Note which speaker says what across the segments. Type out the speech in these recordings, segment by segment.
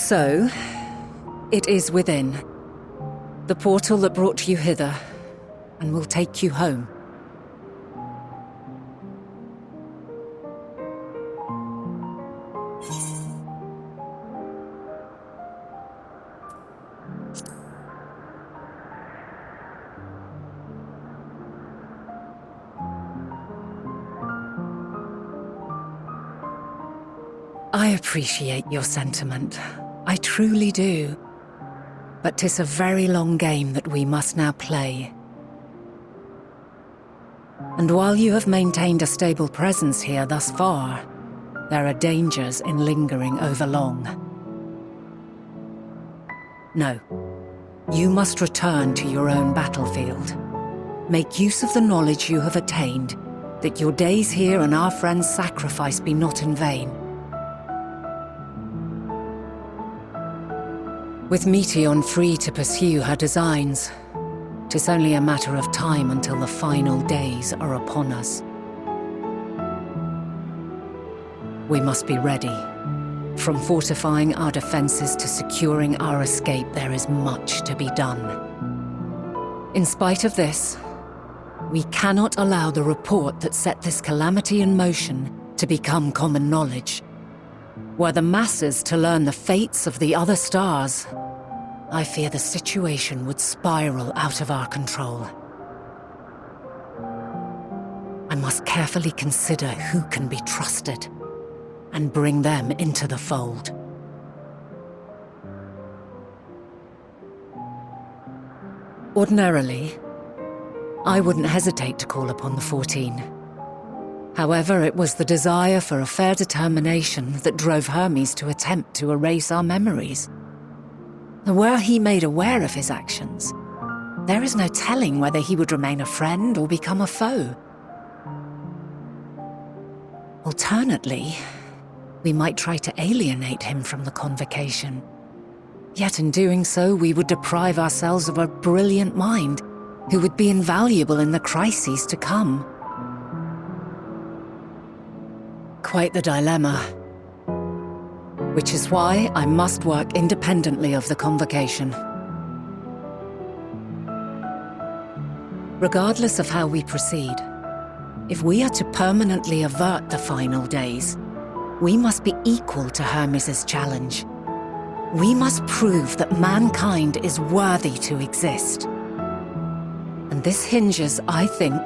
Speaker 1: So, it is within. The portal that brought you hither, and will take you home. I appreciate your sentiment. I truly do. But 'tis a very long game that we must now play. And while you have maintained a stable presence here thus far, there are dangers in lingering over long. No. You must return to your own battlefield. Make use of the knowledge you have attained, that your days here and our friends' sacrifice be not in vain. With Meteion free to pursue her designs, 'tis only a matter of time until the final days are upon us. We must be ready. From fortifying our defenses to securing our escape, there is much to be done. In spite of this, we cannot allow the report that set this calamity in motion to become common knowledge. Were the masses to learn the fates of the other stars, I fear the situation would spiral out of our control. I must carefully consider who can be trusted and bring them into the fold. Ordinarily, I wouldn't hesitate to call upon the 14. However, it was the desire for a fair determination that drove Hermes to attempt to erase our memories. And were he made aware of his actions, there is no telling whether he would remain a friend or become a foe. Alternately, we might try to alienate him from the convocation. Yet in doing so, we would deprive ourselves of a brilliant mind who would be invaluable in the crises to come. Quite the dilemma. Which is why I must work independently of the convocation. Regardless of how we proceed, if we are to permanently avert the final days, we must be equal to Hermes' challenge. We must prove that mankind is worthy to exist. And this hinges, I think,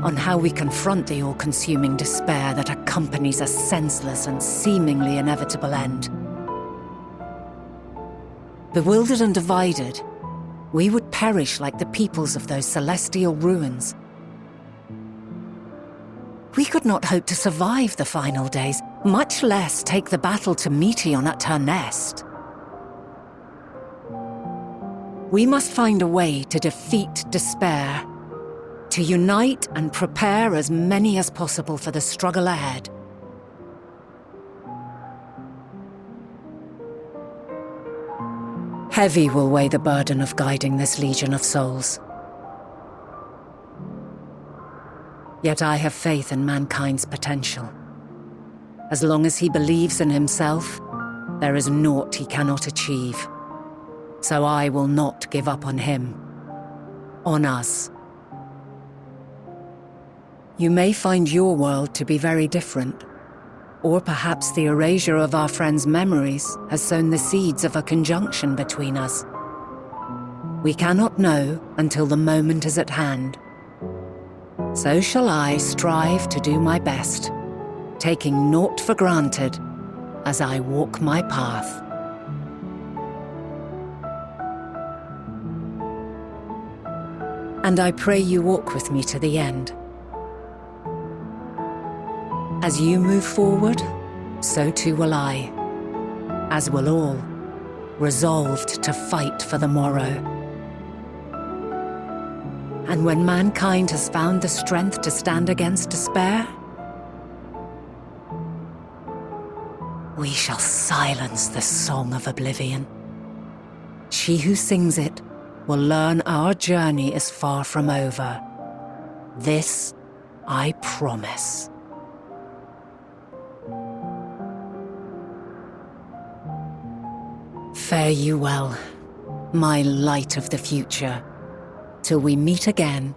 Speaker 1: on how we confront the all-consuming despair that accompanies a senseless and seemingly inevitable end. Bewildered and divided, we would perish like the peoples of those celestial ruins. We could not hope to survive the final days, much less take the battle to Meteion at her nest. We must find a way to defeat despair, to unite and prepare as many as possible for the struggle ahead. Heavy will weigh the burden of guiding this legion of souls. Yet I have faith in mankind's potential. As long as he believes in himself, there is naught he cannot achieve. So I will not give up on him, on us. You may find your world to be very different, or perhaps the erasure of our friends' memories has sown the seeds of a conjunction between us. We cannot know until the moment is at hand. So shall I strive to do my best, taking naught for granted as I walk my path. And I pray you walk with me to the end. As you move forward, so too will I, as will all, resolved to fight for the morrow. And when mankind has found the strength to stand against despair, we shall silence the song of oblivion. She who sings it will learn our journey is far from over. This I promise. Fare you well, my light of the future, till we meet again.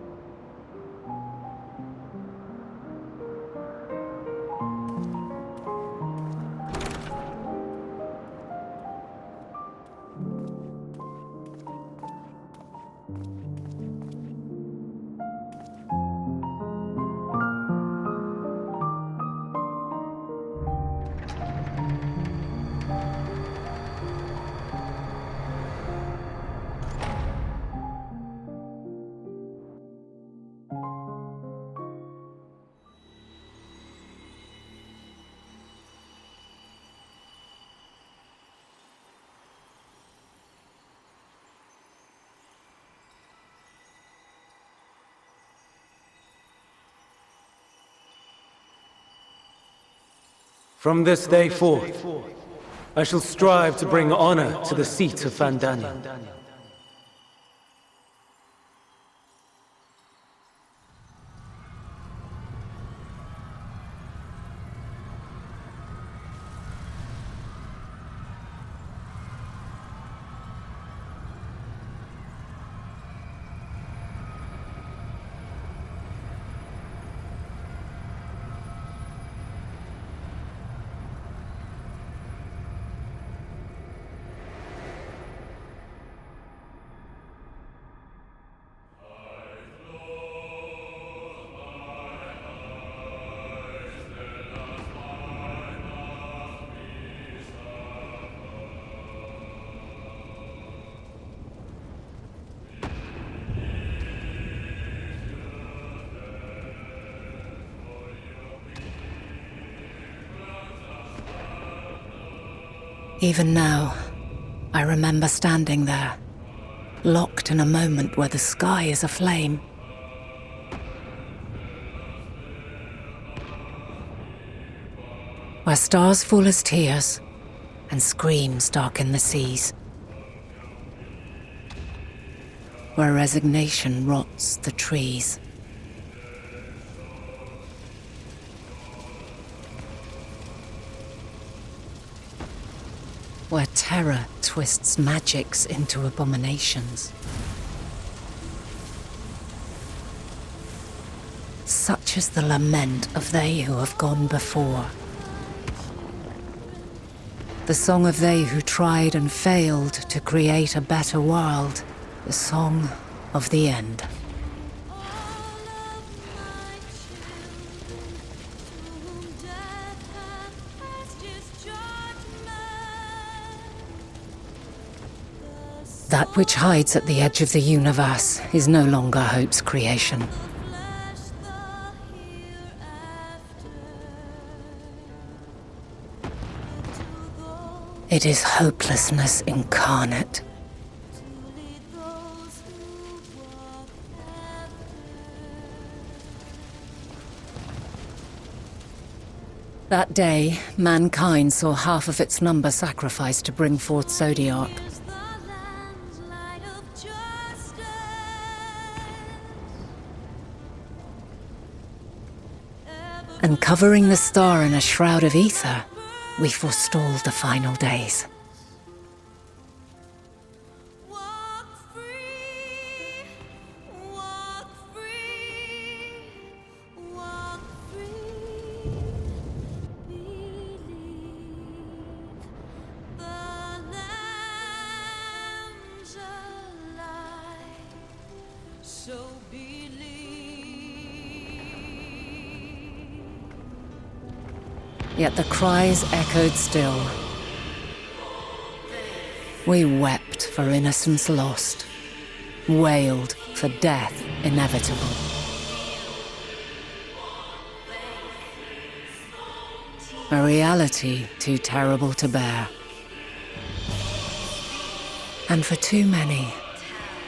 Speaker 2: From this day forth, I shall strive to bring honor to the seat of Vandania.
Speaker 1: Even now, I remember standing there, locked in a moment where the sky is aflame. Where stars fall as tears, and screams darken the seas. Where resignation rots the trees. Where terror twists magics into abominations. Such is the lament of they who have gone before. The song of they who tried and failed to create a better world. The song of the end. That which hides at the edge of the universe is no longer hope's creation. It is hopelessness incarnate. That day, mankind saw half of its number sacrificed to bring forth Zodiac. And covering the star in a shroud of ether, we forestalled the final days. Yet the cries echoed still. We wept for innocence lost, wailed for death inevitable. A reality too terrible to bear. And for too many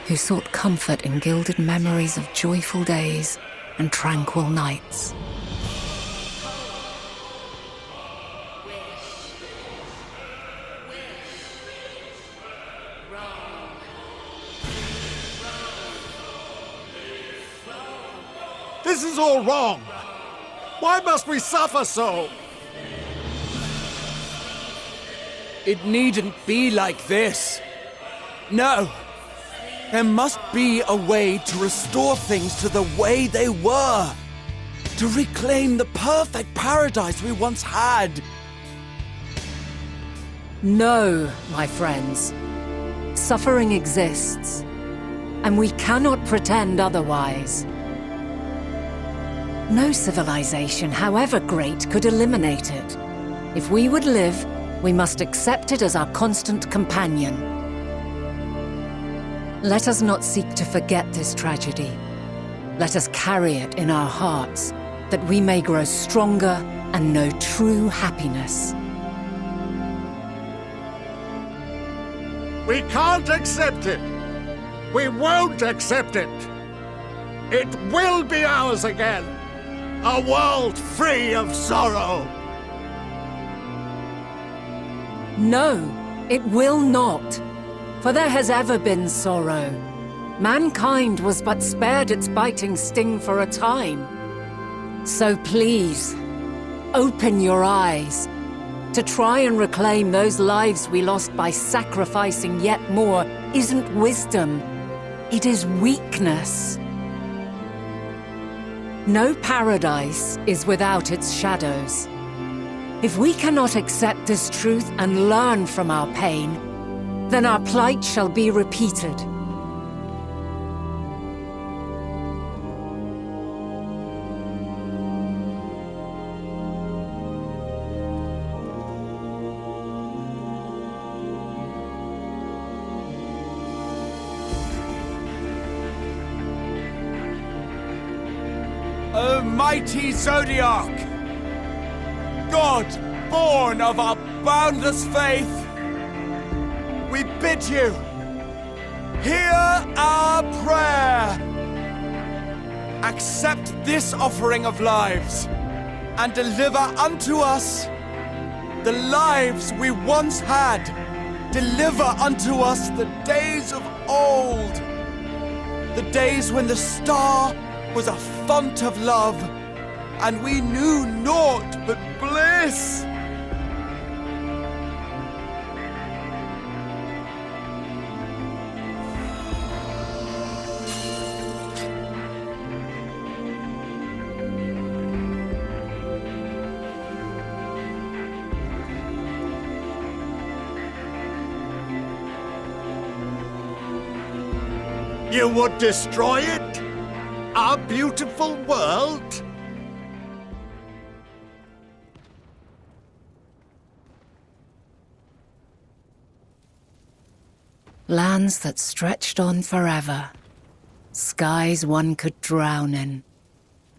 Speaker 1: who sought comfort in gilded memories of joyful days and tranquil nights.
Speaker 3: This is all wrong! Why must we suffer so?
Speaker 4: It needn't be like this. No. There must be a way to restore things to the way they were. To reclaim the perfect paradise we once had.
Speaker 1: No, my friends. Suffering exists, and we cannot pretend otherwise. No civilization, however great, could eliminate it. If we would live, we must accept it as our constant companion. Let us not seek to forget this tragedy. Let us carry it in our hearts, that we may grow stronger and know true happiness.
Speaker 3: We can't accept it. We won't accept it. It will be ours again. A world free of sorrow.
Speaker 1: No, it will not. For there has ever been sorrow. Mankind was but spared its biting sting for a time. So please, open your eyes. To try and reclaim those lives we lost by sacrificing yet more isn't wisdom. It is weakness. No paradise is without its shadows. If we cannot accept this truth and learn from our pain, then our plight shall be repeated.
Speaker 4: O mighty Zodiac! God, born of our boundless faith, we bid you, hear our prayer. Accept this offering of lives, and deliver unto us the lives we once had. Deliver unto us the days of old, the days when the star was a font of love, and we knew naught but bliss.
Speaker 3: You would destroy it? Our beautiful world?
Speaker 1: Lands that stretched on forever. Skies one could drown in.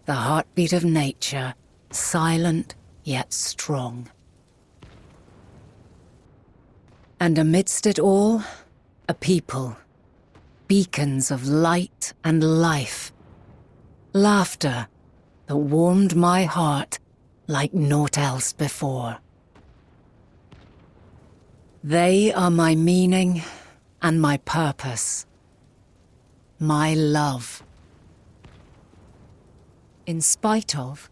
Speaker 1: The heartbeat of nature, silent yet strong. And amidst it all, a people. Beacons of light and life. Laughter that warmed my heart like naught else before. They are my meaning and my purpose. My love. In spite of,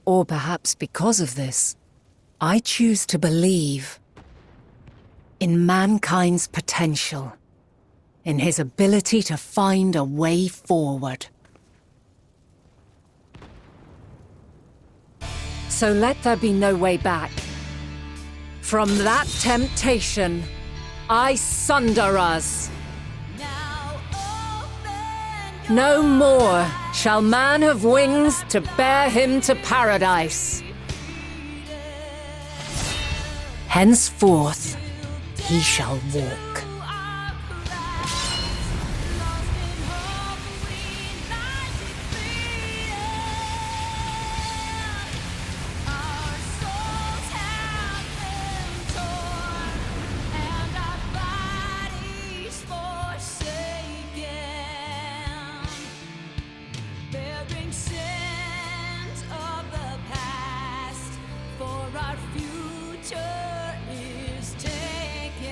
Speaker 1: or perhaps because of this, I choose to believe in mankind's potential, in his ability to find a way forward. So let there be no way back. From that temptation, I sunder us. No more shall man have wings to bear him to paradise. Henceforth, he shall walk.
Speaker 5: Our future is taken.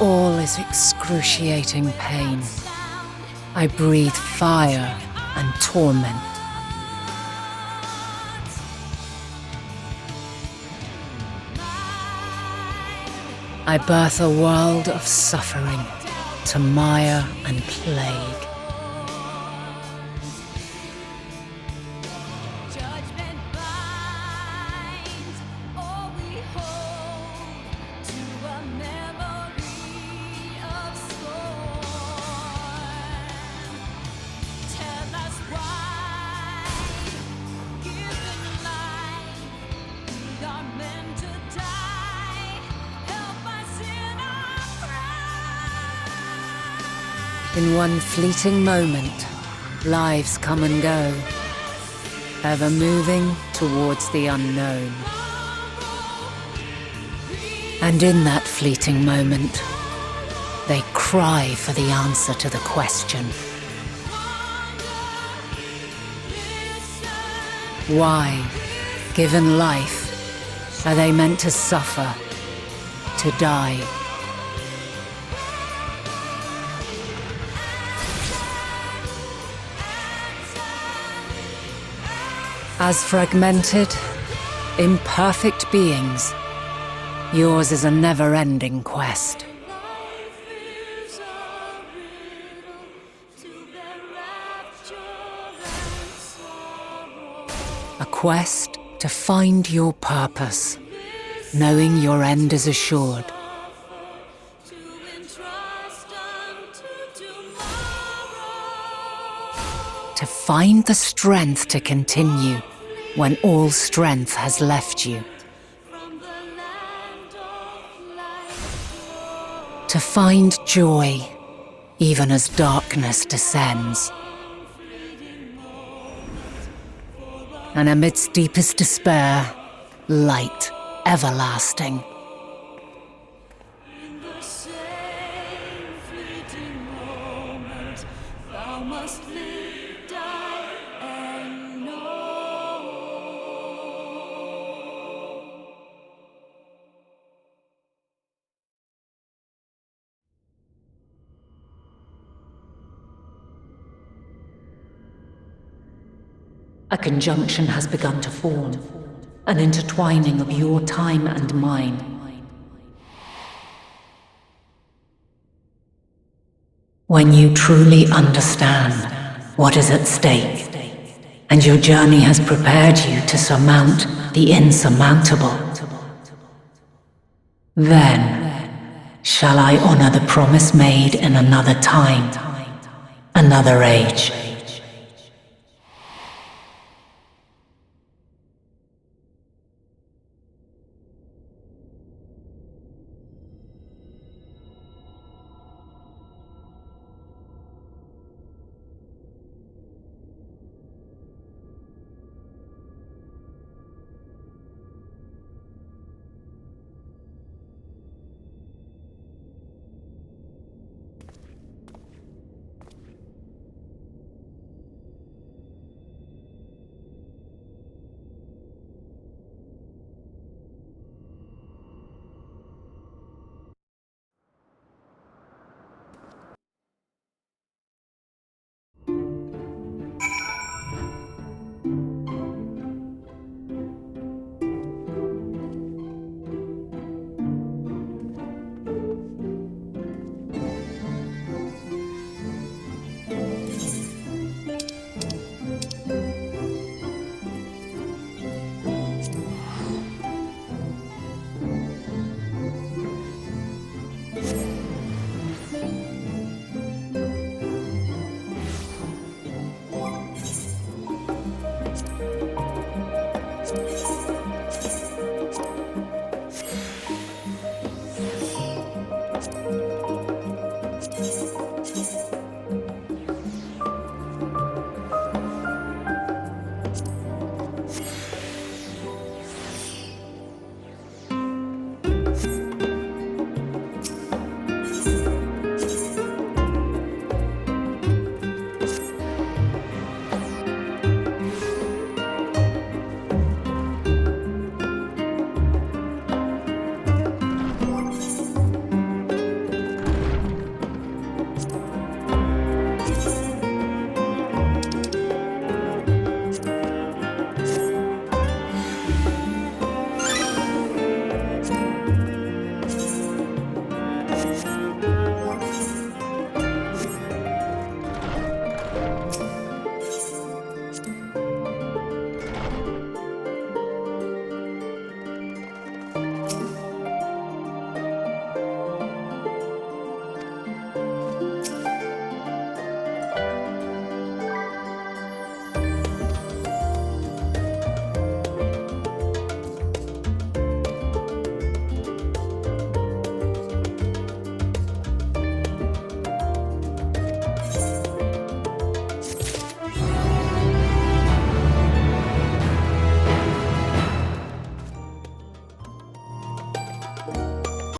Speaker 1: all is excruciating pain. I breathe fire and torment. I birth a world of suffering to mire and plague. In one fleeting moment, lives come and go, ever moving towards the unknown. And in that fleeting moment, they cry for the answer to the question. Why, given life, are they meant to suffer, to die? As fragmented, imperfect beings, yours is a never-ending quest. A quest to find your purpose, knowing your end is assured. To find the strength to continue when all strength has left you. To find joy even as darkness descends. And amidst deepest despair, light everlasting. A conjunction has begun to form, an intertwining of your time and mine. When you truly understand what is at stake, and your journey has prepared you to surmount the insurmountable, then shall I honor the promise made in another time, another age.